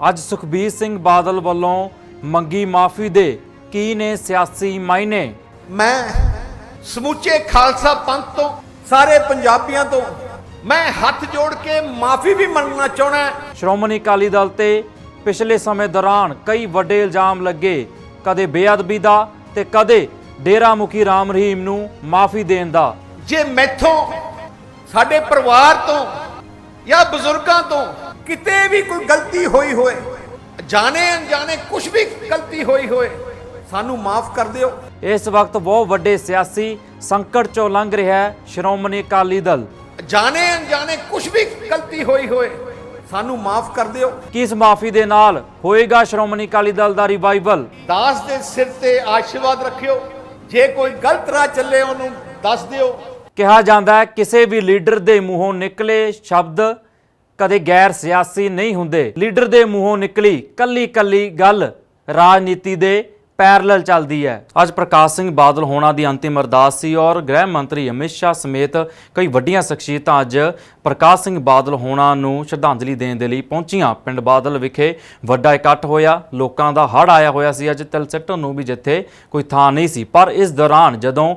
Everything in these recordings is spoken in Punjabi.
ਅੱਜ ਸੁਖਬੀਰ ਸਿੰਘ ਬਾਦਲ ਵੱਲੋਂ ਮੰਗੀ ਮਾਫੀ ਦੇ ਕੀ ਨੇ ਸਿਆਸੀ ਮਾਇਨੇ। मैं ਸਮੁੱਚੇ ਖਾਲਸਾ ਪੰਥ ਤੋਂ ਸਾਰੇ ਪੰਜਾਬੀਆਂ ਤੋਂ मैं ਹੱਥ ਜੋੜ ਕੇ ਮਾਫੀ ਵੀ ਮੰਗਣਾ ਚਾਹਣਾ। ਸ਼੍ਰੋਮਣੀ ਅਕਾਲੀ ਦਲ ਤੇ ਪਿਛਲੇ ਸਮੇਂ ਦੌਰਾਨ ਕਈ ਵੱਡੇ ਇਲਜ਼ਾਮ ਲੱਗੇ, ਕਦੇ ਬੇਅਦਬੀ ਦਾ ਤੇ ਕਦੇ ਡੇਰਾ ਮੁਖੀ ਰਾਮ ਰਹੀਮ ਨੂੰ ਮਾਫੀ ਦੇਣ ਦਾ। ਜੇ ਮੈਥੋਂ ਸਾਡੇ ਪਰਿਵਾਰ ਤੋਂ ਜਾਂ ਬਜ਼ੁਰਗਾਂ ਤੋਂ ਕਿਤੇ ਵੀ ਕੋਈ ਗਲਤੀ ਹੋਈ ਹੋਏ, ਜਾਣੇ ਅਣਜਾਣੇ ਕੁਝ ਵੀ ਗਲਤੀ ਹੋਈ ਹੋਏ, ਸਾਨੂੰ ਮਾਫ ਕਰ ਦਿਓ। ਇਸ ਵਕਤ ਬਹੁਤ ਵੱਡੇ ਸਿਆਸੀ ਸੰਕਟ ਚੋਂ ਲੰਘ ਰਿਹਾ ਹੈ ਸ਼੍ਰੋਮਣੀ ਅਕਾਲੀ ਦਲ। ਜਾਣੇ ਅਣਜਾਣੇ ਕੁਝ ਵੀ ਗਲਤੀ ਹੋਈ ਹੋਏ, ਸਾਨੂੰ ਮਾਫ ਕਰ ਦਿਓ। ਕਿ ਇਸ ਮਾਫੀ ਦੇ ਨਾਲ ਹੋਏਗਾ ਸ਼੍ਰੋਮਣੀ ਅਕਾਲੀ ਦਲ ਦਾ ਰਿਵਾਈਵਲ। ਦਾਸ ਦੇ ਸਿਰ ਤੇ ਆਸ਼ੀਰਵਾਦ ਰੱਖਿਓ, ਜੇ ਕੋਈ ਗਲਤ ਰਾਹ ਚੱਲੇ ਉਹਨੂੰ ਦੱਸ ਦਿਓ। ਕਿਹਾ ਜਾਂਦਾ ਹੈ ਕਿਸੇ ਵੀ ਲੀਡਰ ਦੇ ਮੂੰਹੋਂ ਨਿਕਲੇ ਸ਼ਬਦ ਕਦੇ ਗੈਰ ਸਿਆਸੀ ਨਹੀਂ ਹੁੰਦੇ। ਲੀਡਰ ਦੇ ਮੂੰਹੋਂ ਨਿਕਲੀ ਕੱਲੀ ਗੱਲ ਰਾਜਨੀਤੀ ਦੇ ਪੈਰਲਲ ਚੱਲਦੀ ਹੈ। ਅੱਜ ਪ੍ਰਕਾਸ਼ ਸਿੰਘ ਬਾਦਲ ਹੋਣਾ ਦੀ ਅੰਤਿਮ ਅਰਦਾਸ ਸੀ ਔਰ ਗ੍ਰਹਿ ਮੰਤਰੀ ਅਮਿਤ ਸ਼ਾਹ ਸਮੇਤ ਕਈ ਵੱਡੀਆਂ ਸ਼ਖਸੀਅਤਾਂ ਅੱਜ ਪ੍ਰਕਾਸ਼ ਸਿੰਘ ਬਾਦਲ ਹੋਣਾ ਨੂੰ ਸ਼ਰਧਾਂਜਲੀ ਦੇਣ ਦੇ ਲਈ ਪਹੁੰਚੀਆਂ। ਪਿੰਡ ਬਾਦਲ ਵਿਖੇ ਵੱਡਾ ਇਕੱਠ ਹੋਇਆ, ਲੋਕਾਂ ਦਾ ਹੜ੍ਹ ਆਇਆ ਹੋਇਆ ਸੀ ਅੱਜ ਤਿਲ ਸਿੱਟਣ ਨੂੰ ਵੀ ਜਿੱਥੇ ਕੋਈ ਥਾਂ ਨਹੀਂ ਸੀ। ਪਰ ਇਸ ਦੌਰਾਨ ਜਦੋਂ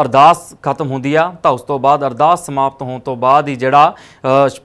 ਅਰਦਾਸ ਖਤਮ ਹੁੰਦੀ ਆ ਤਾਂ ਉਸ ਤੋਂ ਬਾਅਦ ਅਰਦਾਸ ਸਮਾਪਤ ਹੋਣ ਤੋਂ ਬਾਅਦ ਹੀ ਜਿਹੜਾ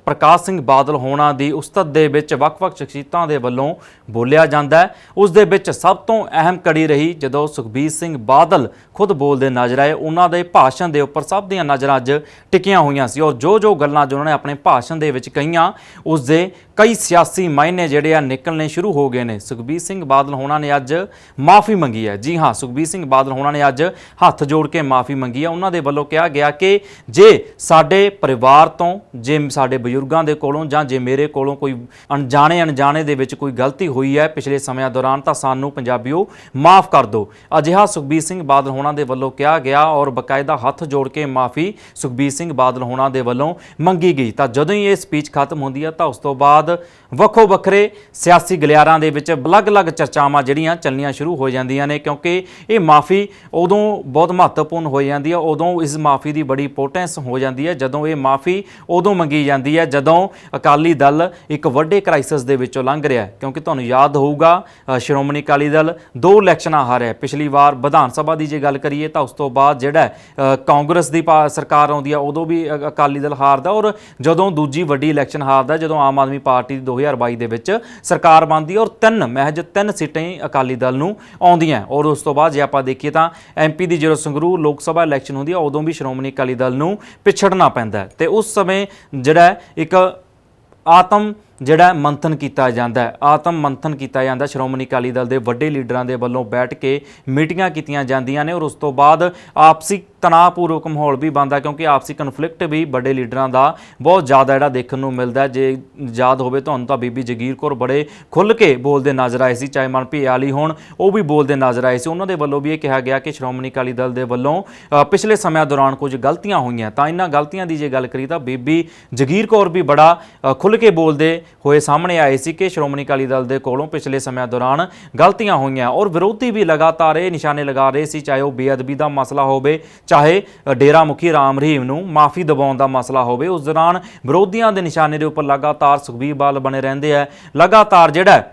ਪ੍ਰਕਾਸ਼ ਸਿੰਘ ਬਾਦਲ ਹੋਣਾ ਦੀ ਉਸਤਤ ਦੇ ਵਿੱਚ ਵੱਖ-ਵੱਖ ਸ਼ਖਸੀਅਤਾਂ ਦੇ ਵੱਲੋਂ ਬੋਲਿਆ ਜਾਂਦਾ ਹੈ। ਉਸ ਦੇ ਵਿੱਚ ਸਭ ਤੋਂ ਅਹਿਮ ਰਹੀ ਜਦੋਂ ਸੁਖਬੀਰ ਸਿੰਘ ਬਾਦਲ ਖੁਦ ਬੋਲਦੇ ਨਜ਼ਰ ਆਏ। ਉਹਨਾਂ ਦੇ ਭਾਸ਼ਣ ਦੇ ਉੱਪਰ ਸਭ ਦੀਆਂ ਨਜ਼ਰਾਂ ਅੱਜ ਟਿਕੀਆਂ ਹੋਈਆਂ ਸੀ ਔਰ ਜੋ ਗੱਲਾਂ ਜੋ ਉਹਨਾਂ ਨੇ ਆਪਣੇ ਭਾਸ਼ਣ ਦੇ ਵਿੱਚ ਕਹੀਆਂ ਉਸ ਦੇ ਕਈ ਸਿਆਸੀ ਮਾਇਨੇ ਜਿਹੜੇ ਆ ਨਿਕਲਣੇ ਸ਼ੁਰੂ ਹੋ ਗਏ ਨੇ। ਸੁਖਬੀਰ ਸਿੰਘ ਬਾਦਲ ਹੋਣਾ ਨੇ ਅੱਜ ਮਾਫੀ ਮੰਗੀ ਹੈ। ਜੀ ਹਾਂ, ਸੁਖਬੀਰ ਸਿੰਘ ਬਾਦਲ ਹੋਣਾ ਨੇ ਅੱਜ ਹੱਥ ਜੋੜ ਕੇ ਮਾਫੀ ਮੰਗੀ ਹੈ। ਉਹਨਾਂ ਦੇ ਵੱਲੋਂ ਕਿਹਾ ਗਿਆ ਕਿ ਜੇ ਸਾਡੇ ਪਰਿਵਾਰ ਤੋਂ, ਜੇ ਸਾਡੇ ਬਜ਼ੁਰਗਾਂ ਦੇ ਕੋਲੋਂ ਜਾਂ ਜੇ ਮੇਰੇ ਕੋਲੋਂ ਕੋਈ ਅਣਜਾਣੇ ਦੇ ਵਿੱਚ ਕੋਈ ਗਲਤੀ ਹੋਈ ਹੈ ਪਿਛਲੇ ਸਮਿਆਂ ਦੌਰਾਨ ਤਾਂ ਸਾਨੂੰ ਪੰਜਾਬੀਓ ਮਾਫ ਕਰ ਦਿਓ। ਅਜਿਹਾ ਸੁਖਬੀਰ ਸਿੰਘ ਬਾਦਲ ਹੋਣਾ ਦੇ ਵੱਲੋਂ ਕਿਹਾ ਗਿਆ ਔਰ ਬਕਾਇਦਾ ਹੱਥ ਜੋੜ ਕੇ ਮਾਫੀ ਸੁਖਬੀਰ ਸਿੰਘ ਬਾਦਲ ਹੋਣਾ ਦੇ ਵੱਲੋਂ ਮੰਗੀ ਗਈ। ਤਾਂ ਜਦੋਂ ਹੀ ਇਹ ਸਪੀਚ ਖਤਮ ਹੁੰਦੀ ਹੈ ਤਾਂ ਉਸ ਤੋਂ ਬਾਅਦ ਵੱਖੋ ਵੱਖਰੇ ਸਿਆਸੀ ਗਲਿਆਰਾਂ ਦੇ ਵਿੱਚ ਅਲੱਗ-ਅਲੱਗ ਚਰਚਾਵਾਂ ਜਿਹੜੀਆਂ ਚੱਲਣੀਆਂ ਸ਼ੁਰੂ ਹੋ ਜਾਂਦੀਆਂ ਨੇ, ਕਿਉਂਕਿ ਇਹ ਮਾਫੀ ਉਦੋਂ ਬਹੁਤ ਮਹੱਤਵਪੂਰਨ ਹੋ ਜਾਂਦੀ ਹੈ, ਉਦੋਂ ਇਸ ਮਾਫੀ ਦੀ ਬੜੀ ਇੰਪੋਰਟੈਂਸ ਹੋ ਜਾਂਦੀ ਹੈ ਜਦੋਂ ਇਹ ਮਾਫੀ ਉਦੋਂ ਮੰਗੀ ਜਾਂਦੀ ਹੈ ਜਦੋਂ ਅਕਾਲੀ ਦਲ ਇੱਕ ਵੱਡੇ ਕ੍ਰਾਈਸਿਸ ਦੇ ਵਿੱਚੋਂ ਲੰਘ ਰਿਹਾ। ਕਿਉਂਕਿ ਤੁਹਾਨੂੰ ਯਾਦ ਹੋਊਗਾ ਸ਼੍ਰੋਮਣੀ ਅਕਾਲੀ ਦਲ 2 ਇਲੈਕਸ਼ਨਾਂ ਹਾਰਿਆ। ਪਿਛਲੀ ਵਾਰ ਵਿਧਾਨ ਸਭਾ ਦੀ ਜੇ ਗੱਲ ਕਰੀਏ ਤਾਂ ਉਸ ਤੋਂ ਬਾਅਦ ਜਿਹੜਾ ਕਾਂਗਰਸ ਦੀ ਸਰਕਾਰ ਆਉਂਦੀ ਆ ਉਦੋਂ ਵੀ ਅਕਾਲੀ ਦਲ ਹਾਰਦਾ ਔਰ ਜਦੋਂ ਦੂਜੀ ਵੱਡੀ ਇਲੈਕਸ਼ਨ ਹਾਰਦਾ ਜਦੋਂ ਆਮ ਆਦਮੀ ਪਾਰਟੀ ਦੀ 2022 ਦੇ ਵਿੱਚ ਸਰਕਾਰ ਬਣਦੀ ਔਰ ਮਹਿਜ 3 ਸੀਟਾਂ ਹੀ ਅਕਾਲੀ ਦਲ ਨੂੰ ਆਉਂਦੀਆਂ। ਔਰ ਉਸ ਤੋਂ ਬਾਅਦ ਜੇ ਆਪਾਂ ਦੇਖੀਏ ਤਾਂ ਐਮਪੀ ਦੀ ਜਦੋਂ ਸੰਗਰੂਰ ਲੋਕ ਸਭਾ ਇਲੈਕਸ਼ਨ ਹੁੰਦੀ ਆ ਉਦੋਂ ਵੀ ਸ਼੍ਰੋਮਣੀ ਅਕਾਲੀ ਦਲ ਨੂੰ ਪਿਛੜਨਾ ਪੈਂਦਾ ਤੇ ਉਸ ਸਮੇਂ ਜਿਹੜਾ ਇੱਕ ਆਤਮ ਮੰਥਨ ਕੀਤਾ ਜਾਂਦਾ ਸ਼੍ਰੋਮਣੀ ਅਕਾਲੀ ਦਲ ਦੇ ਵੱਡੇ ਲੀਡਰਾਂ ਦੇ ਵੱਲੋਂ ਬੈਠ ਕੇ ਮੀਟਿੰਗਾਂ ਕੀਤੀਆਂ ਜਾਂਦੀਆਂ ਨੇ ਔਰ ਉਸ ਤੋਂ ਬਾਅਦ ਆਪਸੀ ਤਣਾਅਪੂਰਵਕ ਮਾਹੌਲ ਵੀ ਬਣਦਾ ਕਿਉਂਕਿ ਆਪਸੀ ਕਨਫਲਿਕਟ ਵੀ ਵੱਡੇ ਲੀਡਰਾਂ ਦਾ ਬਹੁਤ ਜ਼ਿਆਦਾ ਜਿਹੜਾ ਦੇਖਣ ਨੂੰ ਮਿਲਦਾ। ਜੇ ਯਾਦ ਹੋਵੇ ਤੁਹਾਨੂੰ ਤਾਂ ਬੀਬੀ ਜਗੀਰ ਕੌਰ ਬੜੇ ਖੁੱਲ੍ਹ ਕੇ ਬੋਲਦੇ ਨਜ਼ਰ ਆਏ ਸੀ, ਚਾਹੇ ਮਨਪ੍ਰੀਤ ਆਲੀ ਹੋਣ ਉਹ ਵੀ ਬੋਲਦੇ ਨਜ਼ਰ ਆਏ ਸੀ। ਉਹਨਾਂ ਦੇ ਵੱਲੋਂ ਵੀ ਇਹ ਕਿਹਾ ਗਿਆ ਕਿ ਸ਼੍ਰੋਮਣੀ ਅਕਾਲੀ ਦਲ ਦੇ ਵੱਲੋਂ ਪਿਛਲੇ ਸਮਿਆਂ ਦੌਰਾਨ ਕੁਝ ਗਲਤੀਆਂ ਹੋਈਆਂ ਤਾਂ ਇਹਨਾਂ ਗਲਤੀਆਂ ਦੀ ਜੇ ਗੱਲ ਕਰੀ ਤਾਂ ਬੀਬੀ ਜਗੀਰ ਕੌਰ ਵੀ ਬੜਾ ਖੁੱਲ੍ਹ ਕੇ ਬੋਲਦੇ ਹੋਏ ਸਾਹਮਣੇ ਆਏ ਸੀ ਕਿ ਸ਼੍ਰੋਮਣੀ ਅਕਾਲੀ ਦਲ ਦੇ ਕੋਲੋਂ ਪਿਛਲੇ ਸਮਿਆਂ ਦੌਰਾਨ ਗਲਤੀਆਂ ਹੋਈਆਂ ਔਰ ਵਿਰੋਧੀ ਵੀ ਲਗਾਤਾਰ ਇਹ ਨਿਸ਼ਾਨੇ ਲਗਾ ਰਹੇ ਸੀ, ਚਾਹੇ ਉਹ ਬੇਅਦਬੀ ਦਾ ਮਸਲਾ ਹੋਵੇ, ਚਾਹੇ ਡੇਰਾ ਮੁਖੀ ਰਾਮ ਰਹੀਮ ਨੂੰ ਮਾਫੀ ਦਿਵਾਉਣ ਦਾ ਮਸਲਾ ਹੋਵੇ। ਉਸ ਦੌਰਾਨ ਵਿਰੋਧੀਆਂ ਦੇ ਨਿਸ਼ਾਨੇ ਦੇ ਉੱਪਰ ਲਗਾਤਾਰ ਸੁਖਬੀਰ ਬਾਦਲ ਬਣੇ ਰਹਿੰਦੇ ਆ, ਲਗਾਤਾਰ ਜਿਹੜਾ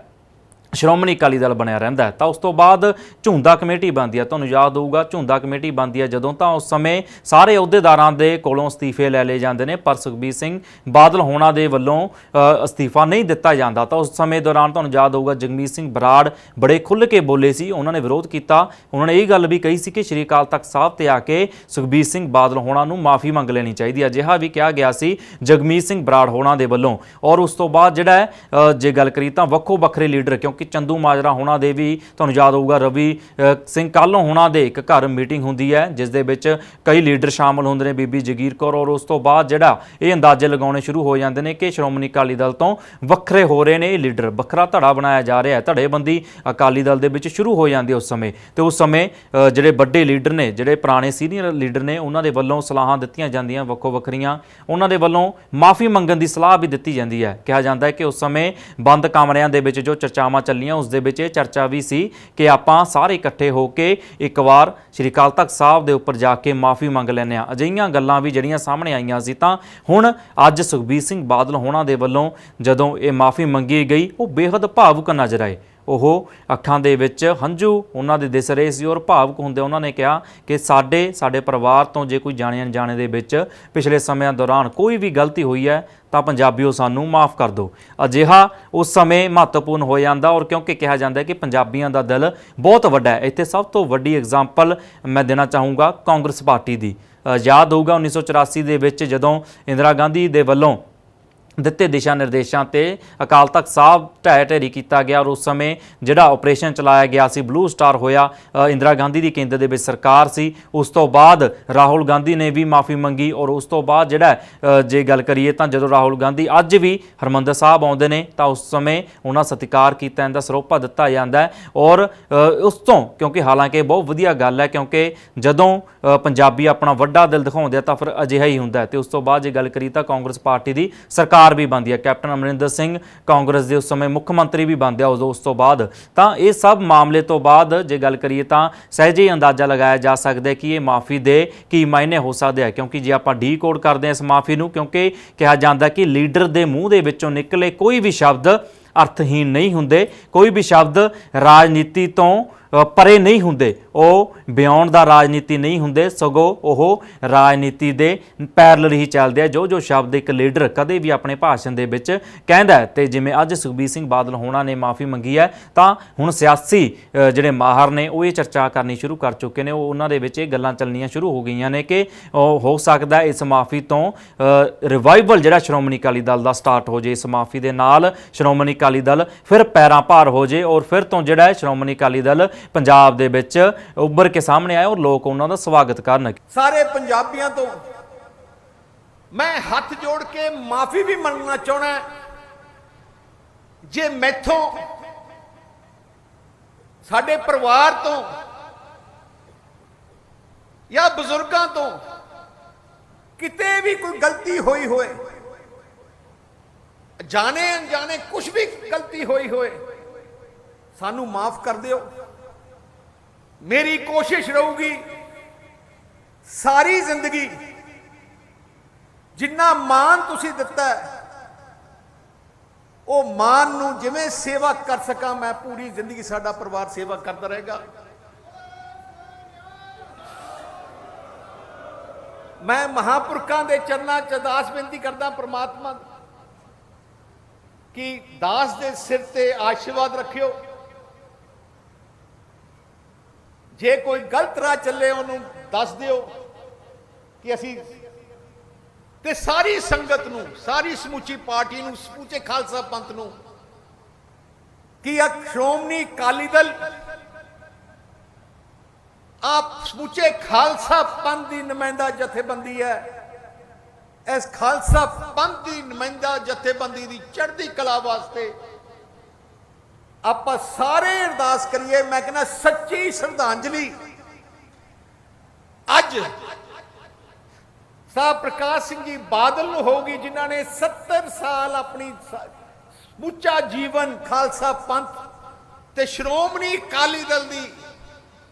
ਸ਼੍ਰੋਮਣੀ ਅਕਾਲੀ ਦਲ ਬਣਿਆ ਰਹਿੰਦਾ। ਤਾਂ ਉਸ ਤੋਂ ਬਾਅਦ ਝੁੰਦਾ ਕਮੇਟੀ ਬਣਦੀ ਹੈ, ਤੁਹਾਨੂੰ ਯਾਦ ਹੋਊਗਾ ਝੁੰਦਾ ਕਮੇਟੀ ਬਣਦੀ ਹੈ ਜਦੋਂ ਤਾਂ ਉਸ ਸਮੇਂ ਸਾਰੇ ਅਹੁਦੇਦਾਰਾਂ ਦੇ ਕੋਲੋਂ ਅਸਤੀਫੇ ਲੈ ਲਏ ਜਾਂਦੇ ਨੇ ਪਰ ਸੁਖਬੀਰ ਸਿੰਘ ਬਾਦਲ ਹੋਣਾ ਦੇ ਵੱਲੋਂ ਅਸਤੀਫਾ ਨਹੀਂ ਦਿੱਤਾ ਜਾਂਦਾ। ਤਾਂ ਉਸ ਸਮੇਂ ਦੌਰਾਨ ਤੁਹਾਨੂੰ ਯਾਦ ਹੋਊਗਾ ਜਗਮੀਤ ਸਿੰਘ ਬਰਾੜ ਬੜੇ ਖੁੱਲ੍ਹ ਕੇ ਬੋਲੇ ਸੀ, ਉਹਨਾਂ ਨੇ ਵਿਰੋਧ ਕੀਤਾ। ਉਹਨਾਂ ਨੇ ਇਹ ਗੱਲ ਵੀ ਕਹੀ ਸੀ ਕਿ ਸ਼੍ਰੀ ਅਕਾਲ ਤਖਤ ਸਾਹਿਬ ਤੇ ਆ ਕੇ ਸੁਖਬੀਰ ਸਿੰਘ ਬਾਦਲ ਹੋਣਾ ਨੂੰ ਮਾਫੀ ਮੰਗ ਲੈਣੀ ਚਾਹੀਦੀ ਹੈ। ਅਜਿਹਾ ਵੀ ਕਿਹਾ ਗਿਆ ਸੀ ਜਗਮੀਤ ਸਿੰਘ ਬਰਾੜ ਹੋਣਾ ਦੇ ਵੱਲੋਂ। ਔਰ ਉਸ ਤੋਂ ਬਾਅਦ ਜਿਹੜਾ ਜੇ ਗੱਲ ਕਰੀ ਤਾਂ ਵੱਖੋ ਵੱਖਰੇ ਲੀਡਰ ਕਿਉਂਕਿ ਚੰਦੂ ਮਾਜਰਾ ਹੋਣਾ ਦੇ ਵੀ ਤੁਹਾਨੂੰ ਯਾਦ ਹੋਊਗਾ ਰਵੀ ਸਿੰਘ ਕਾਹਲੋਂ ਹੋਣਾ ਦੇ ਇੱਕ ਘਰ ਮੀਟਿੰਗ ਹੁੰਦੀ ਹੈ ਜਿਸ ਦੇ ਵਿੱਚ ਕਈ ਲੀਡਰ ਸ਼ਾਮਲ ਹੁੰਦੇ ਨੇ, ਬੀਬੀ ਜਗੀਰ ਕੌਰ। ਔਰ ਉਸ ਤੋਂ ਬਾਅਦ ਜਿਹੜਾ ਇਹ ਅੰਦਾਜ਼ੇ ਲਗਾਉਣੇ ਸ਼ੁਰੂ ਹੋ ਜਾਂਦੇ ਨੇ ਕਿ ਸ਼੍ਰੋਮਣੀ ਅਕਾਲੀ ਦਲ ਤੋਂ ਵੱਖਰੇ ਹੋ ਰਹੇ ਨੇ ਇਹ ਲੀਡਰ, ਵੱਖਰਾ ਧੜਾ ਬਣਾਇਆ ਜਾ ਰਿਹਾ ਹੈ, ਧੜੇਬੰਦੀ ਅਕਾਲੀ ਦਲ ਦੇ ਵਿੱਚ ਸ਼ੁਰੂ ਹੋ ਜਾਂਦੀ ਉਸ ਸਮੇਂ। ਤੇ ਉਸ ਸਮੇਂ ਜਿਹੜੇ ਵੱਡੇ ਲੀਡਰ ਨੇ, ਜਿਹੜੇ ਪੁਰਾਣੇ ਸੀਨੀਅਰ ਲੀਡਰ ਨੇ, ਉਹਨਾਂ ਦੇ ਵੱਲੋਂ ਸਲਾਹਾਂ ਦਿੱਤੀਆਂ ਜਾਂਦੀਆਂ ਵੱਖੋ ਵੱਖਰੀਆਂ, ਉਹਨਾਂ ਦੇ ਵੱਲੋਂ ਮਾਫੀ ਮੰਗਣ ਦੀ ਸਲਾਹ ਵੀ ਦਿੱਤੀ ਜਾਂਦੀ ਹੈ। ਕਿਹਾ ਜਾਂਦਾ ਹੈ ਕਿ ਉਸ ਸਮੇਂ ਬੰਦ ਕਮਰਿਆਂ ਦੇ ਵਿੱਚ ਜੋ ਚਰਚਾਵਾਂ ਚੱਲੀਆਂ ਉਸ ਦੇ ਵਿੱਚ ਇਹ ਚਰਚਾ ਵੀ ਸੀ ਕਿ ਆਪਾਂ ਸਾਰੇ ਇਕੱਠੇ ਹੋ ਕੇ ਇੱਕ ਵਾਰ ਸ਼੍ਰੀ ਅਕਾਲ ਤਖਤ ਸਾਹਿਬ ਦੇ ਉੱਪਰ ਜਾ ਕੇ ਮਾਫੀ ਮੰਗ ਲੈਂਦੇ ਹਾਂ। ਅਜਿਹੀਆਂ ਗੱਲਾਂ ਵੀ ਜਿਹੜੀਆਂ ਸਾਹਮਣੇ ਆਈਆਂ ਸੀ ਤਾਂ ਹੁਣ ਅੱਜ ਸੁਖਬੀਰ ਸਿੰਘ ਬਾਦਲ ਹੋਣਾ ਦੇ ਵੱਲੋਂ ਜਦੋਂ ਇਹ ਮਾਫੀ ਮੰਗੀ ਗਈ ਉਹ ਬੇहद ਭਾਵੁਕ ਨਜ਼ਰ ਆਏ। ਉਹ ਅੱਖਾਂ ਦੇ ਵਿੱਚ ਹੰਝੂ ਉਹਨਾਂ ਦੇ ਦਿਸ ਰਹੇ ਸੀ ਔਰ ਭਾਵੁਕ ਹੁੰਦੇ ਉਹਨਾਂ ਨੇ ਕਿਹਾ ਕਿ ਸਾਡੇ ਪਰਿਵਾਰ ਤੋਂ ਜੇ ਕੋਈ ਜਾਣੇ ਅਣਜਾਣੇ ਦੇ ਵਿੱਚ ਪਿਛਲੇ ਸਮਿਆਂ ਦੌਰਾਨ ਕੋਈ ਵੀ ਗਲਤੀ ਹੋਈ ਹੈ ਤਾਂ ਪੰਜਾਬੀਓ ਸਾਨੂੰ ਮਾਫ ਕਰ ਦਿਓ। ਅਜਿਹਾ ਉਸ ਸਮੇਂ ਮਹੱਤਵਪੂਰਨ ਹੋ ਜਾਂਦਾ ਔਰ ਕਿਉਂਕਿ ਕਿਹਾ ਜਾਂਦਾ ਕਿ ਪੰਜਾਬੀਆਂ ਦਾ ਦਿਲ ਬਹੁਤ ਵੱਡਾ ਹੈ। ਇੱਥੇ ਸਭ ਤੋਂ ਵੱਡੀ ਐਗਜ਼ਾਮਪਲ ਮੈਂ ਦੇਣਾ ਚਾਹੂੰਗਾ ਕਾਂਗਰਸ ਪਾਰਟੀ ਦੀ। ਯਾਦ ਹੋਊਗਾ 1984 ਦੇ ਵਿੱਚ ਜਦੋਂ ਇੰਦਰਾ ਗਾਂਧੀ ਦੇ ਵੱਲੋਂ ਦਿੱਤੇ ਦਿਸ਼ਾ ਨਿਰਦੇਸ਼ਾਂ ਤੇ ਅਕਾਲ ਤਖਤ ਸਾਹਿਬ ਢਹਿ ਢੇਰੀ ਕੀਤਾ ਗਿਆ ਔਰ ਉਸ ਸਮੇਂ ਜਿਹੜਾ ਆਪਰੇਸ਼ਨ ਚਲਾਇਆ ਗਿਆ ਸੀ ਬਲੂ ਸਟਾਰ ਹੋਇਆ। ਇੰਦਰਾ ਗਾਂਧੀ ਦੀ ਕੇਂਦਰ ਦੇ ਵਿੱਚ ਸਰਕਾਰ ਸੀ। ਉਸ ਤੋਂ ਬਾਅਦ ਰਾਹੁਲ ਗਾਂਧੀ ਨੇ ਵੀ ਮਾਫੀ ਮੰਗੀ ਔਰ ਉਸ ਤੋਂ ਬਾਅਦ ਜਿਹੜਾ ਜੇ ਗੱਲ ਕਰੀਏ ਤਾਂ ਜਦੋਂ ਰਾਹੁਲ ਗਾਂਧੀ ਅੱਜ ਵੀ ਹਰਿਮੰਦਰ ਸਾਹਿਬ ਆਉਂਦੇ ਨੇ ਤਾਂ ਉਸ ਸਮੇਂ ਉਹਨਾਂ ਸਤਿਕਾਰ ਕੀਤਾ ਜਾਂਦਾ, ਸਰੋਪਾ ਦਿੱਤਾ ਜਾਂਦਾ ਔਰ ਉਸ ਤੋਂ ਕਿਉਂਕਿ ਹਾਲਾਂਕਿ ਬਹੁਤ ਵਧੀਆ ਗੱਲ ਹੈ ਕਿਉਂਕਿ ਜਦੋਂ ਪੰਜਾਬੀ ਆਪਣਾ ਵੱਡਾ ਦਿਲ ਦਿਖਾਉਂਦੇ ਆ ਤਾਂ ਫਿਰ ਅਜਿਹਾ ਹੀ ਹੁੰਦਾ ਤੇ ਉਸ ਤੋਂ ਬਾਅਦ ਜੇ ਗੱਲ ਕਰੀ ਤਾਂ ਕਾਂਗਰਸ ਪਾਰਟੀ ਦੀ ਸਰਕਾਰ भी बनती है। कैप्टन अमरिंदर सिंह कांग्रेस के उस समय मुख्य मंत्री भी बनते उस तो बाद तो ये सब मामले तो बाद जे गल करिए तो सहज ही अंदाजा लगाया जा सकता है कि ये माफ़ी दे की मायने हो सकते हैं क्योंकि जे आप डी कोड करते हैं इस माफ़ी को क्योंकि कहा जाता कि लीडर के मूँह के विचों निकले कोई भी शब्द अर्थहीन नहीं होंगे, कोई भी शब्द राजनीति तो परे नहीं होंगे, बियॉन्ड दा राजनीति नहीं होंगे सगों वो राजनीति दे पैरल ही चलते हैं। जो शब्द एक लीडर कदे भी अपने भाषण दे विच कहंदा है ते जिवें अज सुखबीर सिंह बादल होना ने माफ़ी मंगी है तो हुण सियासी जिहड़े माहर ने वो ये चर्चा करनी शुरू कर चुके हैं। उन्हां दे विच ये गल्लां चलनियां शुरू हो गई ने कि हो सकता है इस माफ़ी तो रिवाइवल जिहड़ा श्रोमणी अकाली दल दा स्टार्ट हो जाए। इस माफ़ी दे नाल श्रोमणी अकाली दल फिर पैरां भार हो जाए और फिर तो जिहड़ा श्रोमणी अकाली दल पंजाब दे विच उभर के सामने आए और लोग उन्हां दा स्वागत करन। सारे पंजाबियां तो मैं हाथ जोड़ के माफी भी मंगना चाहना जे मैथों साडे परिवार तो या बुजुर्गों तो किते भी कोई गलती हुई होए, जाने अनजाने कुछ भी गलती हुई होए, सानू माफ कर दियो। मेरी कोशिश रहूगी सारी जिंदगी जिन्ना मान तुसी दिता है वो मान नू जिवें सेवा कर सका मैं पूरी जिंदगी साडा परिवार सेवा करता रहेगा। मैं महापुरखों के चरणों च अरदास बेनती करदा परमात्मा कि दास दे सिर ते आशीर्वाद रखियो, जे कोई गलत राह चले उन्होंने दस दियो कि असी ते सारी संगत नू, सारी समूची पार्टी नू, समूचे खालसा पंथ नू कि श्रोमणी अकाली दल आप समूचे खालसा पंथ की नुमाइंदा जथेबंदी है। इस खालसा पंथ की नुमाइंदा जथेबंदी की चढ़ती कला वास्ते आप सारे अरदास करिए। मैं कहना सच्ची श्रद्धांजलि अज साहब प्रकाश सिंह जी बादल होगी जिन्होंने 70 साल अपनी समूचा जीवन खालसा पंथ ते श्रोमणी अकाली दल की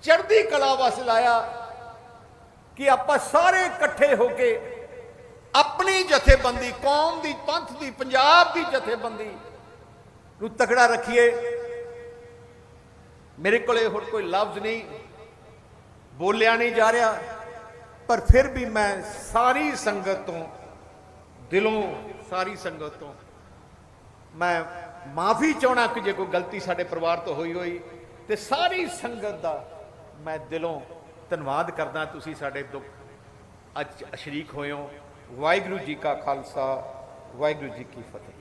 चढ़ती कला वास्ते लाया कि आप सारे इकट्ठे होके अपनी जथेबंदी कौम की पंथ की पंजाब की जथेबंदी नू तकड़ा रखिए। मेरे को होर कोई लफ्ज नहीं बोलिया नहीं जा रहा पर फिर भी मैं सारी संगत तो दिलों सारी संगत तो मैं माफ़ी चाहना कि जो कोई गलती साडे परिवार तो हुई हुई तो सारी संगत का मैं दिलों धन्यवाद करदा। तुसी साडे दुख अज शरीक होए हो। वाहिगुरू जी का खालसा वाहिगुरू जी की फतेह।